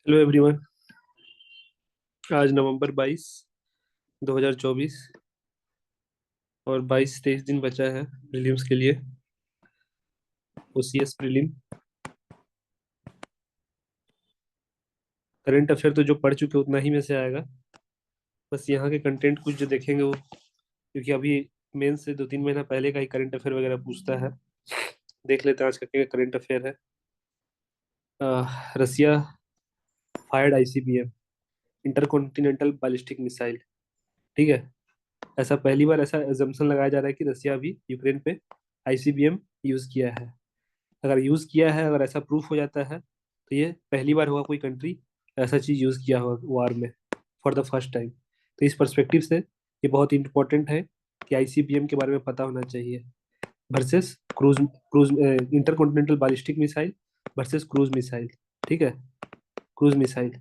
Hello everyone. आज नवंबर 22, 2024 और 22-23 दिन बचा है प्रीलिम्स के लिए। OCS prelim. करंट अफेयर तो जो पढ़ चुके उतना ही में से आएगा। बस यहाँ के कंटेंट कुछ जो देखेंगे वो, क्योंकि अभी मेन से 2-3 महीना पहले का ही करंट अफेयर वगैरह पूछता है। देख लेते हैं आज का क्या करंट अफेयर है। Russia fired ICBM, intercontinental ballistic missile. ठीक है। ऐसा पहली बार ऐसा एजम्पशन लगाया जा रहा है कि रसिया भी यूक्रेन पे आईसीबीएम यूज किया है। अगर यूज किया है, अगर ऐसा प्रूफ हो जाता है तो ये पहली बार होगा कोई कंट्री ऐसा चीज यूज किया होगा वार में, फॉर द फर्स्ट टाइम। तो इस पर्सपेक्टिव से ये बहुत इंपॉर्टेंट है कि आईसीबीएम के बारे में पता होना चाहिए। Versus cruise cruise intercontinental ballistic missile versus cruise missile. ठीक है। क्रूज मिसाइल,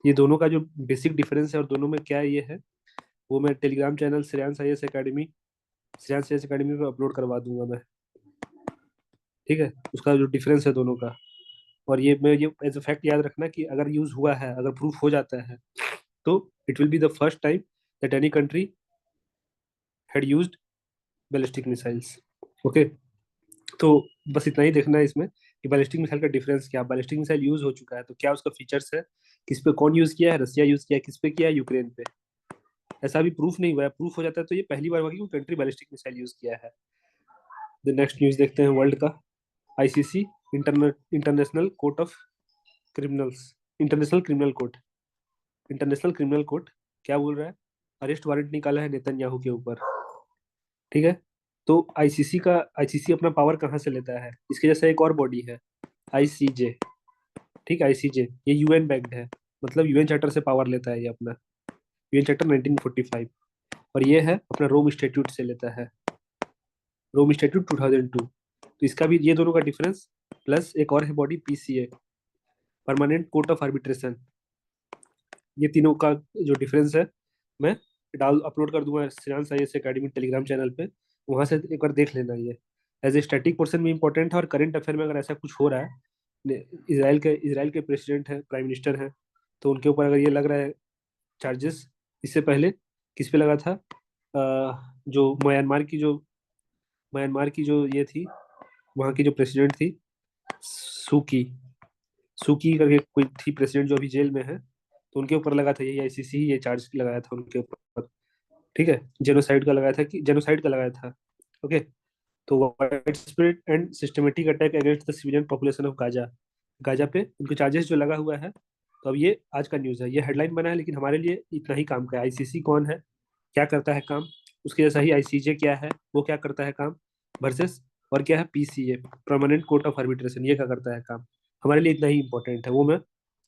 ये दोनों का जो बेसिक डिफरेंस है और दोनों में क्या ये है, वो मैं Telegram channel Shreyansh I S academy पे अपलोड करवा दूंगा मैं। ठीक है। उसका जो डिफरेंस है दोनों का। और ये मैं ये एज अ फैक्ट याद रखना कि अगर यूज हुआ है, अगर प्रूफ हो जाता है, तो it will be the first time that any country had used ballistic missiles. Okay. तो बस इतना ही देखना है इसमें कि बैलिस्टिक मिसाइल का डिफरेंस क्या। बैलिस्टिक मिसाइल यूज हो चुका है तो क्या उसका फीचर्स है, किस पे कौन यूज किया है, रसिया यूज किया है, किस पे किया है, यूक्रेन पे। ऐसा अभी प्रूफ नहीं हुआ है। प्रूफ हो जाता है तो ये पहली बार होगा कि कोई कंट्री बैलिस्टिक मिसाइल यूज किया है। द नेक्स्ट न्यूज देखते हैं वर्ल्ड का। ICC, international court of criminals, international criminal court, international criminal court क्या बोल रहा है? अरेस्ट वारंट निकाला है नेतन्याहू के ऊपर। ठीक है। तो आईसीसी अपना पावर कहाँ से लेता है? इसके जैसा एक और बॉडी है, आईसीजे। ठीक है। आईसीजे ये यूएन बैक्ड है, मतलब यूएन चार्टर से पावर लेता है ये अपना। UN charter 1945। और ये है अपना रोम स्टेट्यूट से लेता है, रोम स्टेट्यूट 2002। तो इसका भी ये दोनों का डिफरेंस, प्लस एक और है body PCA, permanent court of arbitration. ये तीनों का जो डिफरेंस है मैं डाल अपलोड कर दूंगा Shreyansh IAS academy Telegram channel पे। वहां से एक बार देख लेना। ये एज ए स्टैटिक पोर्शन भी इंपॉर्टेंट है, और करंट अफेयर में अगर ऐसा कुछ हो रहा है, इसराइल के प्रेसिडेंट है, प्राइम मिनिस्टर है, तो उनके ऊपर अगर ये लग रहा है चार्जेस। इससे पहले किस पे लगा था? जो म्यांमार की जो ये थी, वहाँ की जो प्रेसिडेंट थी, सूकी सूकी करके कोई थी प्रेसिडेंट, जो अभी जेल में है। तो उनके ऊपर लगा था यही आईसीसी ही ये चार्ज लगाया था उनके ऊपर। ठीक है। जेनोसाइड का लगाया था। ओके। तो wide spread and systematic attack against the civilian population of Gaza, Gaza पे उनके चार्जेस जो लगा हुआ है। तो अब ये आज का न्यूज़ है, ये हेडलाइन बना है, लेकिन हमारे लिए इतना ही काम का है। आईसीसी कौन है, क्या करता है काम, उसके जैसा ही आईसीजे क्या है, वो क्या करता है काम, वर्सेस और क्या है PCA, permanent court of arbitration, ये क्या करता है काम। हमारे लिए इतना ही इंपॉर्टेंट है। वो मैं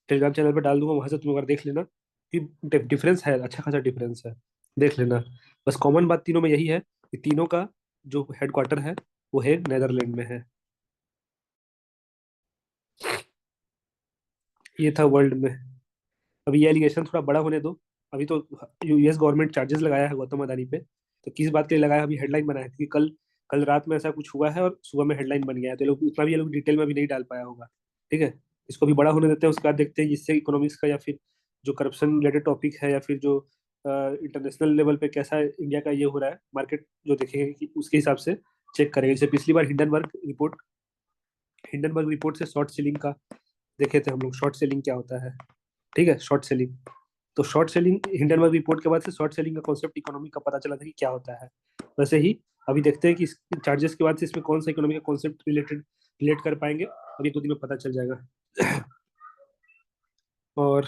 टेलीग्राम चैनल पर डाल दूंगा, वहां से तुम अगर देख लेना कि डिफरेंस है, अच्छा खासा डिफरेंस है, देख लेना। बस कॉमन बात तीनों में यही है कि तीनों का जो हेडक्वार्टर है वो है नेदरलैंड में है। ये था वर्ल्ड में। अभी ये एलिगेशन थोड़ा बड़ा होने दो। अभी तो यूएस गवर्नमेंट चार्जेस लगाया है गौतम अदानी पे, तो किस बात के लिए लगाया, अभी हेडलाइन बनाया है, क्योंकि कल कल रात में ऐसा कुछ हुआ है और सुबह में हेडलाइन बन गया है, तो ये लोग उतना भी ये लोग डिटेल में भी नहीं डाल पाया होगा। ठीक है। इसको भी बड़ा होने देते हैं, उसके बाद देखते हैं इससे इकोनॉमिक्स का, या फिर जो करप्शन रिलेटेड टॉपिक है, या फिर जो इंटरनेशनल लेवल पे कैसा इंडिया का ये हो रहा है मार्केट, जो देखेंगे कि उसके हिसाब से चेक करेंगे। जैसे पिछली बार हिंडनबर्ग रिपोर्ट से शॉर्ट सेलिंग का देखे थे हम लोग, शॉर्ट सेलिंग क्या होता है। ठीक है। शॉर्ट सेलिंग, तो शॉर्ट सेलिंग हिंडनबर्ग रिपोर्ट के बाद से शॉर्ट सेलिंग का कॉन्सेप्ट इकोनॉमी का पता चला था कि क्या होता है। वैसे ही अभी देखते हैं कि इस चार्जेस के बाद से इसमें कौन सा इकोनॉमी का कॉन्सेप्ट रिलेट कर पाएंगे। अभी 2 दिन में पता चल जाएगा। और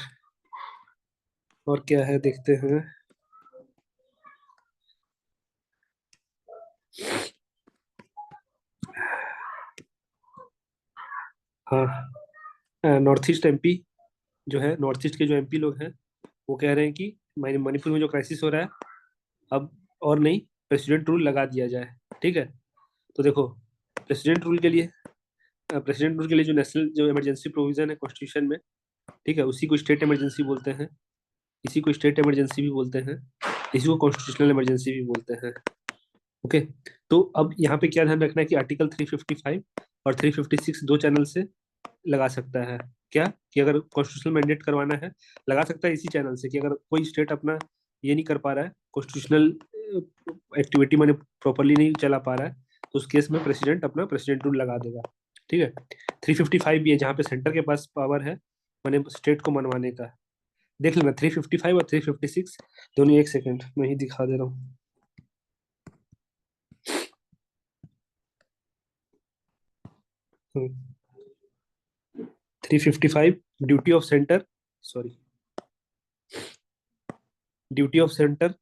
और क्या है देखते हैं। हाँ, नॉर्थ ईस्ट एमपी जो है, नॉर्थ ईस्ट के जो एमपी लोग हैं, वो कह रहे हैं कि मणिपुर में जो क्राइसिस हो रहा है, अब और नहीं, प्रेसिडेंट रूल लगा दिया जाए। ठीक है। तो देखो, प्रेसिडेंट रूल के लिए प्रेसिडेंट रूल के लिए जो नेशनल जो इमरजेंसी प्रोविजन है कॉन्स्टिट्यूशन में, ठीक है, उसी को स्टेट इमरजेंसी बोलते हैं। इसी को स्टेट इमरजेंसी भी बोलते हैं, इसी को कॉन्स्टिट्यूशनल इमरजेंसी भी बोलते हैं। ओके। तो अब यहाँ पे क्या ध्यान रखना है कि आर्टिकल 355 और 356 दो चैनल से लगा सकता है। क्या कि अगर कॉन्स्टिट्यूशनल मैंडेट करवाना है लगा सकता है इसी चैनल से, कि अगर कोई स्टेट अपना ये नहीं कर पा रहा है, कॉन्स्टिट्यूशनल एक्टिविटी मैंने प्रॉपरली नहीं चला पा रहा है, तो उस केस में प्रेसिडेंट अपना प्रेसिडेंट रूल लगा देगा। ठीक है। 355 भी है जहाँ पे सेंटर के पास पावर है मैंने स्टेट को मनवाने का। देख लेना 355 और 356 दोनों। एक सेकंड मैं ही दिखा दे रहा हूँ। 355 duty of centre, sorry, duty of centre,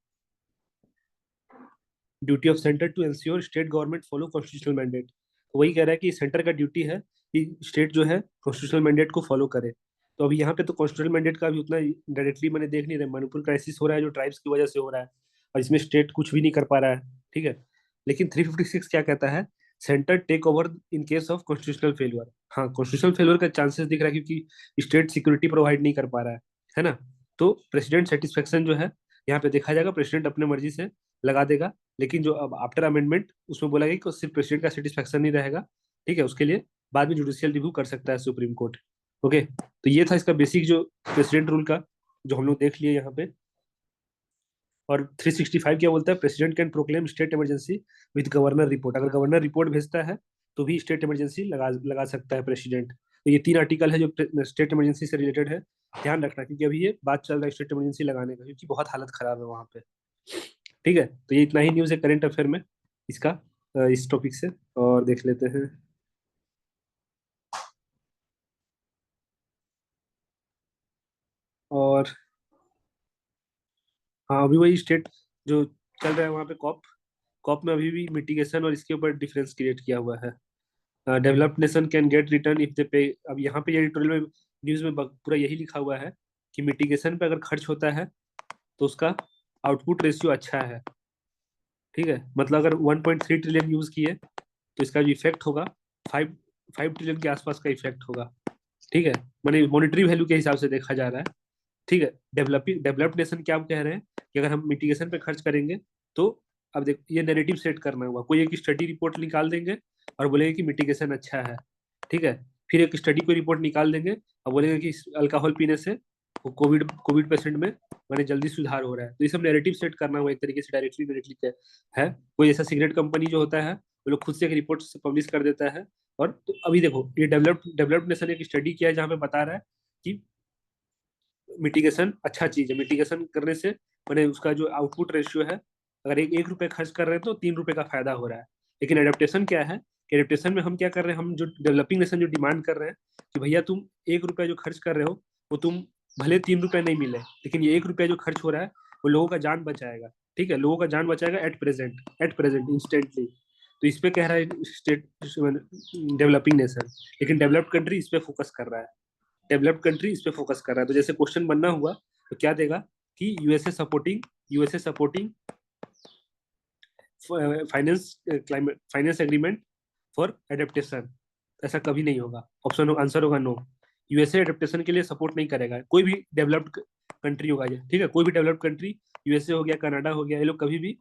duty of centre to ensure state government follow constitutional mandate. तो वही कह रहा है कि सेंटर का ड्यूटी है कि स्टेट जो है कॉन्स्टिट्यूशनल मैंडेट को फॉलो करे। तो अभी यहाँ पे तो कॉन्स्टिट्यूशनल मैंडेट का भी उतना डायरेक्टली मैंने देख नहीं रहा, मणिपुर क्राइसिस हो रहा है जो ट्राइब्स की वजह से हो रहा है, और इसमें स्टेट कुछ भी नहीं कर पा रहा है। ठीक है। लेकिन 356 क्या कहता है, centre take over in case of constitutional failure. हाँ, कॉन्स्टिट्यूशनल फेलियर का चांसेस दिख रहा है क्योंकि स्टेट सिक्योरिटी प्रोवाइड नहीं कर पा रहा है ना। तो प्रेसिडेंट सेटिस्फेक्शन जो है यहाँ पे देखा जाएगा, प्रेसिडेंट अपने मर्जी से लगा देगा। लेकिन जो अब आफ्टर अमेंडमेंट उसमें बोला गया कि सिर्फ प्रेसिडेंट का सेटिस्फेक्शन नहीं रहेगा। ठीक है, उसके लिए बाद में जुडिशियल रिव्यू कर सकता है सुप्रीम कोर्ट। ओके, तो ये था इसका बेसिक जो प्रेसिडेंट रूल का, जो हम लोग देख लिए यहाँ पे। और 365 क्या बोलता है, president can proclaim state emergency with governor report. अगर गवर्नर रिपोर्ट भेजता है तो भी स्टेट इमरजेंसी लगा लगा सकता है प्रेसिडेंट। तो ये 3 आर्टिकल है जो स्टेट इमरजेंसी से रिलेटेड है। ध्यान रखना क्योंकि अभी ये बात चल रहा है स्टेट इमरजेंसी लगाने का, क्योंकि बहुत हालत खराब है वहां पे। ठीक है, तो ये इतना ही न्यूज़ है करंट अफेयर में इसका, इस टॉपिक से। और देख लेते हैं। और हाँ, अभी वही स्टेट जो चल रहा है वहाँ पे कॉप, कॉप में अभी भी मिटिगेशन और इसके ऊपर डिफरेंस क्रिएट किया हुआ है। Developed nation can get return if they पे। अब यहाँ पे ये एडिटोरियल में न्यूज़ में पूरा यही लिखा हुआ है कि मिटिगेशन पे अगर खर्च होता है तो उसका आउटपुट रेशियो अच्छा है। ठीक है, मतलब अगर 1.3 ट्रिलियन यूज किए तो इसका जो इफेक्ट होगा 5 ट्रिलियन के आसपास का इफेक्ट होगा। ठीक है, माने मॉनेटरी वैल्यू के हिसाब से देखा जा रहा है। ठीक है, डेवलप्ड नेशन क्या कह रहे हैं कि अगर हम मिटिगेशन पे खर्च करेंगे तो, अब देख ये नैरेटिव सेट करना होगा, कोई एक स्टडी रिपोर्ट निकाल देंगे और बोलेंगे कि मिटिगेशन अच्छा है। ठीक है, फिर एक स्टडी को रिपोर्ट निकाल देंगे और बोलेंगे कि अल्कोहल पीने से कोविड कोविड पेशेंट में मैंने जल्दी सुधार हो रहा है। तो ये सब नैरेटिव सेट करना हुआ एक तरीके से, डायरेक्टली डायरेक्टली है। कोई ऐसा सिगरेट कंपनी जो होता है वो लोग खुद से एक रिपोर्ट पब्लिश कर देता है। और तो अभी देखो ये डेवलप्ड नेशन एक स्टडी किया है जहाँ पे बता रहा है कि मिटिगेशन अच्छा चीज है। मिटिगेशन करने से मैंने उसका जो आउटपुट रेशियो है, अगर एक रुपए खर्च कर रहे हैं तो 3 रुपए का फायदा हो रहा है। लेकिन एडेप्टेशन क्या है, कि एडेप्टेशन में हम क्या कर रहे हैं, हम जो डेवलपिंग नेशन जो डिमांड कर रहे हैं कि भैया तुम 1 रुपया जो खर्च कर रहे हो वो तुम, भले 3 रुपए नहीं मिले लेकिन ये 1 रुपया जो खर्च हो रहा है वो लोगों का जान बचाएगा। ठीक है, लोगों का जान बचाएगा एट प्रेजेंट इंस्टेंटली। तो इस पे कह रहा है स्टेट डेवलपिंग नेशन, लेकिन डेवलप्ड कंट्री इस पे फोकस कर रहा है। डेवलप्ड कंट्री इस पे फोकस कर रहा है। तो जैसे क्वेश्चन बनना हुआ तो क्या देगा कि USA supporting finance climate finance agreement for adaptation. ऐसा कभी नहीं होगा, ऑप्शन आंसर होगा नो। यूएसए एडेप्टेशन के लिए सपोर्ट नहीं करेगा, कोई भी डेवलप्ड कंट्री होगा ये। ठीक है, कोई भी डेवलप्ड कंट्री, यूएसए हो गया, कनाडा हो गया, ये लोग कभी भी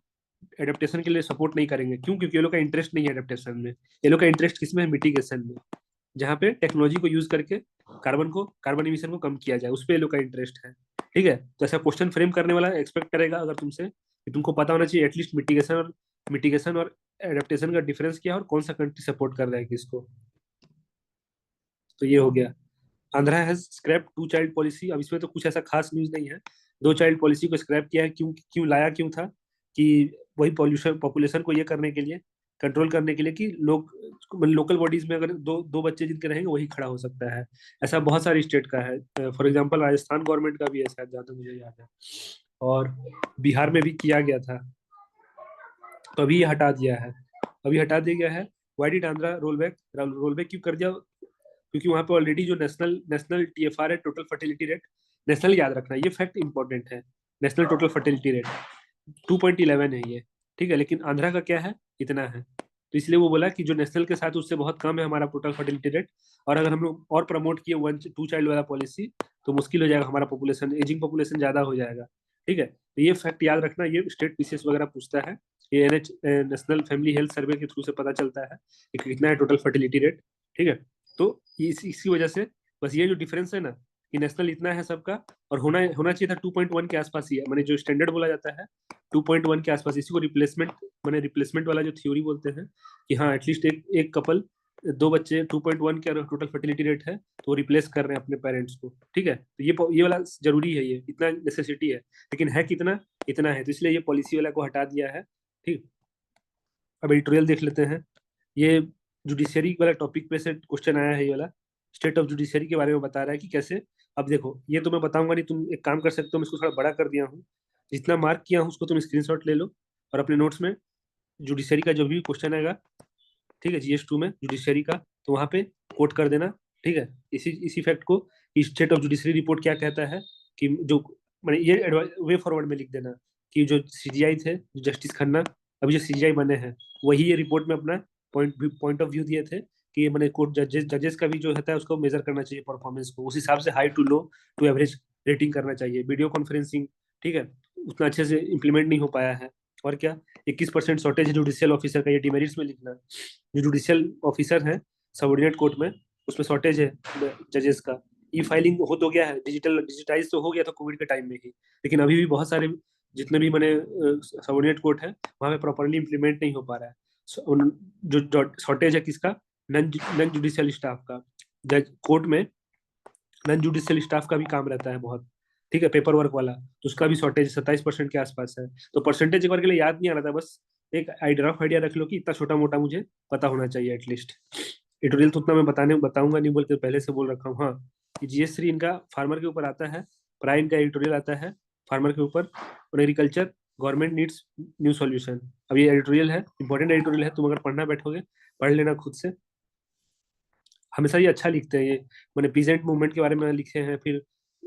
एडेप्टेशन के लिए सपोर्ट नहीं करेंगे। क्यों? क्योंकि ये लोग का इंटरेस्ट नहीं है एडेप्टेशन में। ये लोग का इंटरेस्ट किसमें है? मिटिगेशन में, जहाँ पे टेक्नोलॉजी को यूज करके कार्बन इमिशन को कम किया जाए, उस पर ये लोग का इंटरेस्ट है। ठीक है, तो ऐसा क्वेश्चन फ्रेम करने वाला एक्सपेक्ट करेगा अगर तुमसे, कि तुमको पता होना चाहिए एटलीस्ट मिटिगेशन और एडेप्टेशन का डिफरेंस क्या है और कौन सा कंट्री सपोर्ट कर रहा है किसको। तो ये हो गया। Andhra has scrap 2 child policy. अब इसमें तो कुछ ऐसा खास न्यूज नहीं है। 2 चाइल्ड पॉलिसी को स्क्रैप किया है, क्यों क्यों लाया क्यों था, कि वही पॉल्यूशन पॉपुलेशन को ये करने के लिए, कंट्रोल करने के लिए, कि लोग लोकल बॉडीज में अगर दो दो बच्चे जिनके रहेंगे वही खड़ा हो सकता है। ऐसा बहुत सारी स्टेट का है। फॉर एग्जाम्पल राजस्थान गवर्नमेंट का भी है शायद, जहाँ तक मुझे याद है। और बिहार में भी किया गया था, तो अभी ये हटा दिया है। अभी हटा दिया गया है। Why did Andhra roll back क्यों कर दिया? क्योंकि वहां पे ऑलरेडी जो नेशनल नेशनल टीएफआर है, टोटल फर्टिलिटी रेट, नेशनल याद रखना, ये फैक्ट इंपॉर्टेंट है। नेशनल टोटल फर्टिलिटी रेट 2.11 है ये। ठीक है, लेकिन आंध्रा का क्या है, इतना है। तो इसलिए वो बोला कि जो नेशनल के साथ उससे बहुत कम है हमारा टोटल फर्टिलिटी रेट, और अगर हम लोग और प्रमोट किए 1 2 चाइल्ड वाला पॉलिसी तो मुश्किल हो जाएगा, हमारा पॉपुलेशन, एजिंग पॉपुलेशन ज्यादा हो जाएगा। ठीक है, तो ये फैक्ट याद रखना, ये स्टेट पीसीएस वगैरह पूछता है। ये NH national family health survey के थ्रू से पता चलता है कि कितना है टोटल फर्टिलिटी रेट। ठीक है, तो इसी वजह से बस ये जो डिफरेंस है ना कि नेशनल इतना है सबका, और होना होना चाहिए था 2.1 के आसपास ही है, मैंने जो स्टैंडर्ड बोला जाता है 2.1 के आसपास, इसी को रिप्लेसमेंट, मैंने रिप्लेसमेंट वाला जो थ्योरी बोलते हैं कि हाँ एटलीस्ट एक एक कपल, दो बच्चे 2.1 का टोटल फर्टिलिटी रेट है तो वो रिप्लेस कर रहे हैं अपने पेरेंट्स को, ठीक है। तो ये वाला जरूरी है, ये इतना नेसेसिटी है, लेकिन है कितना, इतना है, तो इसलिए ये पॉलिसी वाला को हटा दिया है, ठीक। अब एडिटोरियल देख लेते हैं। ये जुडिशरी वाला टॉपिक पे से क्वेश्चन आया है, ये वाला स्टेट ऑफ जुडिशरी के बारे में बता रहा है कि कैसे। अब देखो ये तो मैं बताऊंगा नहीं, तुम एक काम कर सकते हो, मैं इसको थोड़ा बड़ा कर दिया हूँ, जितना मार्क किया हूँ उसको तुम स्क्रीनशॉट ले लो और अपने नोट्स में जुडिशरी का जो भी क्वेश्चन आएगा, ठीक है, GS2 में जुडिशरी का, तो वहाँ पे कोट कर देना, ठीक है, इसी फैक्ट को, स्टेट ऑफ जुडिशरी रिपोर्ट क्या कहता है, कि जो मैंने ये वे फॉरवर्ड में लिख देना कि जो CGI थे, जो जस्टिस खन्ना अभी जो CGI बने हैं, वही ये रिपोर्ट में अपना पॉइंट ऑफ व्यू दिए थे कि मैंने कोर्ट जजेस का भी जो होता है उसको मेजर करना चाहिए परफॉर्मेंस को, उस हिसाब से high to low to average rating करना चाहिए। वीडियो कॉन्फ्रेंसिंग, ठीक है, उतना अच्छे से इंप्लीमेंट नहीं हो पाया है। और क्या, 21% शॉर्टेज है जुडिशियल ऑफिसर का, ये डिमेरिट्स में लिखना। जो जुडिशियल ऑफिसर है सबऑर्डिनेट कोर्ट में, उसमें शॉर्टेज है जजेस का। ई फाइलिंग हो तो गया है, डिजिटाइज तो हो गया था कोविड के टाइम में ही, लेकिन अभी भी बहुत सारे जितने भी मैंने सबऑर्डिनेट कोर्ट है वहाँ पे प्रॉपरली इंप्लीमेंट नहीं हो पा रहा है। जो शॉर्टेज है किसका, नन जुडिशियल स्टाफ का। जज कोर्ट में नॉन जुडिशियल स्टाफ का भी काम रहता है बहुत, ठीक है, पेपर वर्क वाला, तो उसका भी शॉर्टेज 27% के आसपास है। तो परसेंटेज एक बार के लिए याद नहीं आ रहा था, बस एक रफ आइडिया रख लो कि इतना छोटा मोटा मुझे पता होना चाहिए एटलीस्ट। एडिटोरियल तो उतना मैं बताऊंगा नहीं, बोल के पहले से बोल रखा हूँ। हाँ, कि GS3 इनका फार्मर के ऊपर आता है, प्राइम इनका एडिटोरियल आता है फार्मर के ऊपर, और agriculture government needs new solution. अब ये एडिटोरियल है, इंपॉर्टेंट एडिटोरियल है, तुम अगर पढ़ना बैठोगे पढ़ लेना खुद से। हमेशा ये अच्छा लिखते हैं ये, मैंने प्रेजेंट मूवमेंट के बारे में लिखे हैं, फिर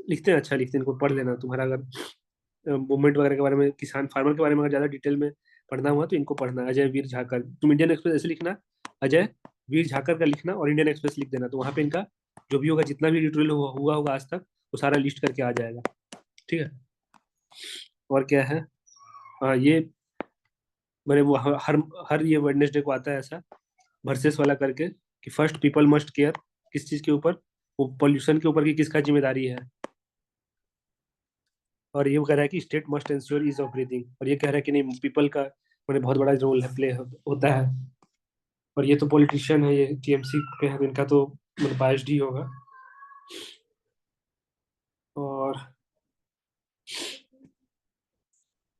लिखते हैं, अच्छा लिखते हैं, इनको पढ़ लेना। तुम्हारा अगर मूवमेंट वगैरह के बारे में, किसान फार्मर के बारे में अगर ज्यादा डिटेल में पढ़ना हुआ तो इनको पढ़ना। अजय वीर झाकर, तुम इंडियन एक्सप्रेस ऐसे लिखना, अजय वीर झाकर का लिखना और इंडियन एक्सप्रेस लिख देना, तो वहाँ पे इनका जो भी होगा, जितना भी एडिटोरियल हुआ होगा आज तक, वो सारा लिस्ट करके आ जाएगा, ठीक है। और क्या है, हाँ ये मैंने वो हर हर ये वेडनेसडे को आता है ऐसा वर्सेस वाला करके, कि फर्स्ट पीपल मस्ट केयर, किस चीज के ऊपर, वो पोल्यूशन के ऊपर, कि किसका जिम्मेदारी है। और ये कह रहा है कि state must ensure ease of breathing, और ये कह रहा है कि नहीं पीपल का मैंने बहुत बड़ा रोल है, प्ले होता है। और ये तो पॉलिटिशियन है, ये TMC पे है, तो इनका तो मतलब बायस्ड ही होगा। और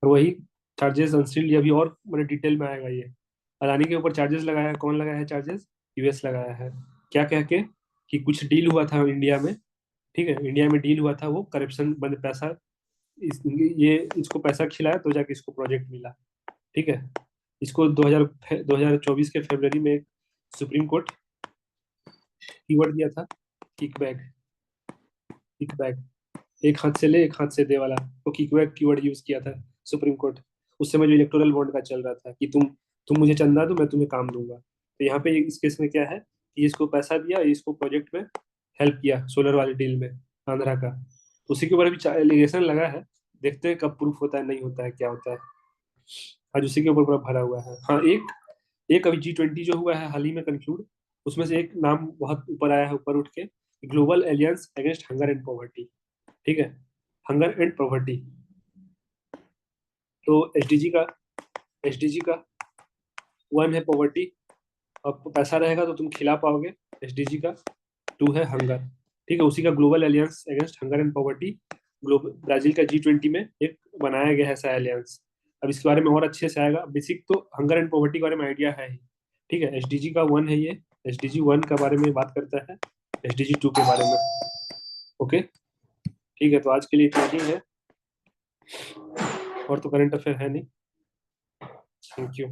वही चार्जेस अनस्टिल्ड, ये अभी और मैंने डिटेल में आएगा ये। अदानी के ऊपर चार्जेस लगाया है, कौन लगाया है चार्जेस, US लगाया है। क्या कह के, कि कुछ डील हुआ था इंडिया में, ठीक है, इंडिया में डील हुआ था, वो करप्शन मतलब पैसा, ये इसको पैसा खिलाया तो जाके इसको प्रोजेक्ट मिला, ठीक है। इसको 2024 के फरवरी में सुप्रीम कोर्ट कीवर्ड दिया था, किकबैक, किकबैक, एक हाथ से ले एक हाथ से दे वाला, तो किकबैक कीवर्ड यूज किया था सुप्रीम कोर्ट। उस समय जो इलेक्टोरल बॉन्ड का चल रहा था कि तुम मुझे चंदा दो मैं तुम्हें काम दूंगा, तो यहाँ पे इस केस में क्या है कि इसको पैसा दिया, इसको प्रोजेक्ट में हेल्प किया सोलर वाले डील में, आंध्रा का, तो उसी के ऊपर भी एलिगेशन लगा है। देखते हैं कब प्रूफ होता है, नहीं होता है, क्या होता है। आज उसी के ऊपर पूरा भरा हुआ है। हाँ, एक एक अभी G20 जो हुआ है हाल ही में कंक्लूड, उसमें से एक नाम बहुत ऊपर आया है, ऊपर उठ के, global aliens against hunger and poverty, ठीक है, हंगर एंड पॉवर्टी। तो एसडीजी का 1 है पॉवर्टी, अब पैसा रहेगा तो तुम खिला पाओगे, एसडीजी का 2 है हंगर, ठीक है। उसी का global aliens against hunger and poverty, global Brazil का G20 में एक बनाया गया है ऐसा एलियंस। अब इसके बारे में और अच्छे से आएगा, बेसिक तो हंगर एंड पॉवर्टी के बारे में आइडिया है ही, ठीक है। एसडीजी का 1 है ये, SDG 1 के बारे में बात करता है, SDG 2 के बारे में, ओके, ठीक है। तो आज के लिए इतना ही है, और तो करंट अफेयर है नहीं। Thank you.